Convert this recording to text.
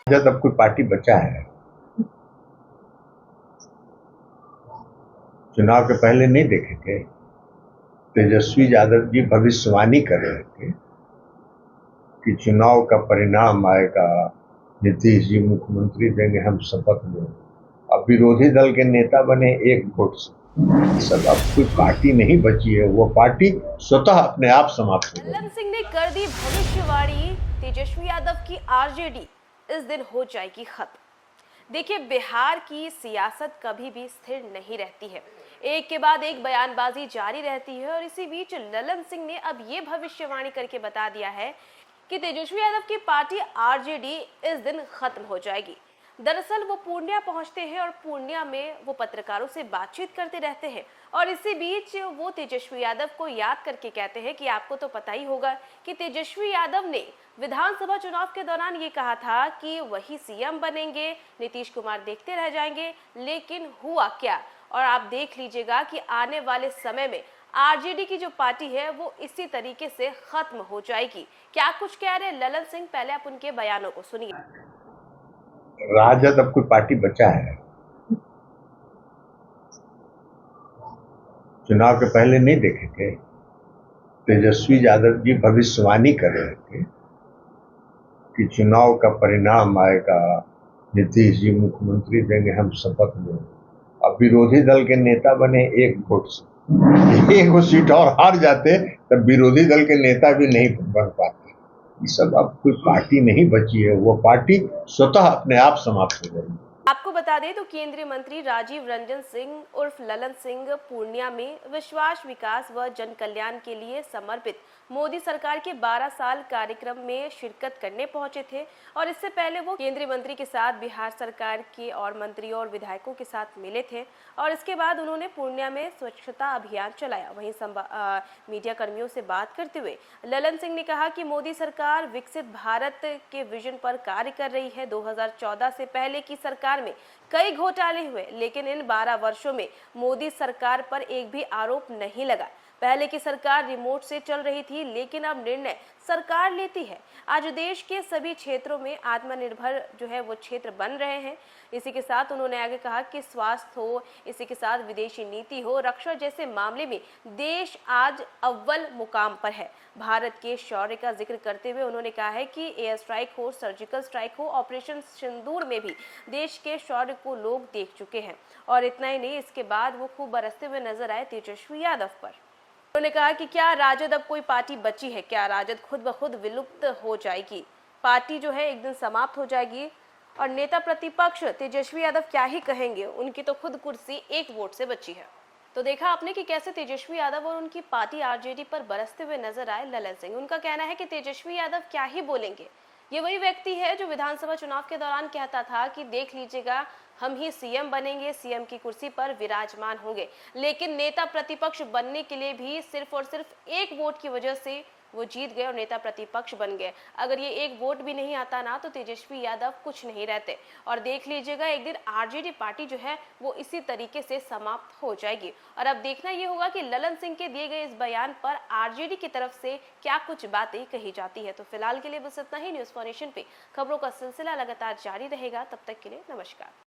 जब अब कोई पार्टी बचा है, चुनाव के पहले नहीं देखे थे तेजस्वी यादव जी भविष्यवाणी कर रहे थे कि चुनाव का परिणाम आएगा, नीतीश जी मुख्यमंत्री देंगे, हम शपथ लेंगे। अब विरोधी दल के नेता बने एक वोट से। सब अब कोई पार्टी नहीं बची है, वो पार्टी स्वतः अपने आप समाप्त हो गई। ललन सिंह ने कर दी भविष्यवाणी, तेजस्वी यादव की आरजेडी इस दिन हो जाएगी खत्म। देखिए, बिहार की सियासत कभी भी स्थिर नहीं रहती है, एक के बाद एक बयानबाजी जारी रहती है। और इसी बीच ललन सिंह ने अब ये भविष्यवाणी करके बता दिया है कि तेजस्वी यादव की पार्टी आरजेडी इस दिन खत्म हो जाएगी। दरअसल वो पूर्णिया पहुंचते हैं और पूर्णिया में वो पत्रकारों से बातचीत करते रहते हैं। और इसी बीच वो तेजस्वी यादव को याद करके कहते हैं कि आपको तो पता ही होगा कि तेजस्वी यादव ने विधानसभा चुनाव के दौरान ये कहा था कि वही सीएम बनेंगे, नीतीश कुमार देखते रह जाएंगे। लेकिन हुआ क्या, और आप देख लीजिएगा कि आने वाले समय में आरजेडी की जो पार्टी है वो इसी तरीके से खत्म हो जाएगी। क्या कुछ कह रहे ललन सिंह, पहले आप उनके बयानों को सुनिए। राजद अब कोई पार्टी बचा है, चुनाव के पहले नहीं देखे थे तेजस्वी यादव जी भविष्यवाणी कर रहे थे कि चुनाव का परिणाम आएगा, नीतीश जी मुख्यमंत्री देंगे, हम शपथ लेंगे। अब विरोधी दल के नेता बने एक वोट से। एक सीट और हार जाते तब विरोधी दल के नेता भी नहीं बन पाते। ये सब अब कोई पार्टी नहीं बची है, वो पार्टी स्वतः अपने आप समाप्त हो गई। आपको बता दें तो केंद्रीय मंत्री राजीव रंजन सिंह उर्फ ललन सिंह पूर्णिया में विश्वास, विकास व जन कल्याण के लिए समर्पित मोदी सरकार के 12 साल कार्यक्रम में शिरकत करने पहुंचे थे। और इससे पहले वो केंद्रीय मंत्री के साथ बिहार सरकार के और मंत्रियों और विधायकों के साथ मिले थे। और इसके बाद उन्होंने पूर्णिया में स्वच्छता अभियान चलाया। वहीं मीडिया कर्मियों से बात करते हुए ललन सिंह ने कहा कि मोदी सरकार विकसित भारत के विजन पर कार्य कर रही है। 2014 से पहले की सरकार में कई घोटाले हुए, लेकिन इन 12 वर्षों में मोदी सरकार पर एक भी आरोप नहीं लगा। पहले की सरकार रिमोट से चल रही थी, लेकिन अब निर्णय सरकार लेती है। आज देश के सभी क्षेत्रों में आत्मनिर्भर जो है वो क्षेत्र बन रहे हैं। इसी के साथ उन्होंने आगे कहा कि स्वास्थ्य हो, इसी के साथ विदेशी नीति हो, रक्षा जैसे मामले में देश आज अव्वल मुकाम पर है। भारत के शौर्य का जिक्र करते हुए उन्होंने कहा है कि एयर स्ट्राइक हो, सर्जिकल स्ट्राइक हो, ऑपरेशन सिंदूर में भी देश के शौर्य को लोग देख चुके हैं। और इतना ही नहीं, इसके बाद वो खूब बरसते हुए नजर आए तेजस्वी यादव पर। उन्होंने कहा कि क्या राजद अब कोई पार्टी बची है, क्या राजद खुद ब खुद विलुप्त हो जाएगी, पार्टी जो है एक दिन समाप्त हो जाएगी। और नेता प्रतिपक्ष तेजस्वी यादव क्या ही कहेंगे, उनकी तो खुद कुर्सी एक वोट से बची है। तो देखा आपने कि कैसे तेजस्वी यादव और उनकी पार्टी आरजेडी पर बरसते हुए नजर आए ललन सिंह। उनका कहना है कि तेजस्वी यादव क्या ही बोलेंगे, ये वही व्यक्ति है जो विधानसभा चुनाव के दौरान कहता था कि देख लीजिएगा, हम ही सीएम बनेंगे, सीएम की कुर्सी पर विराजमान होंगे। लेकिन नेता प्रतिपक्ष बनने के लिए भी सिर्फ और सिर्फ एक वोट की वजह से वो जीत गए और नेता प्रतिपक्ष बन गए। अगर ये एक वोट भी नहीं आता ना, तो तेजस्वी यादव कुछ नहीं रहते। और देख लीजिएगा, एक दिन आरजेडी पार्टी जो है वो इसी तरीके से समाप्त हो जाएगी। और अब देखना ये होगा कि ललन सिंह के दिए गए इस बयान पर आरजेडी की तरफ से क्या कुछ बातें कही जाती है। तो फिलहाल के लिए बस इतना ही। न्यूज़ फॉर नेशन पे खबरों का सिलसिला लगातार जारी रहेगा। तब तक के लिए नमस्कार।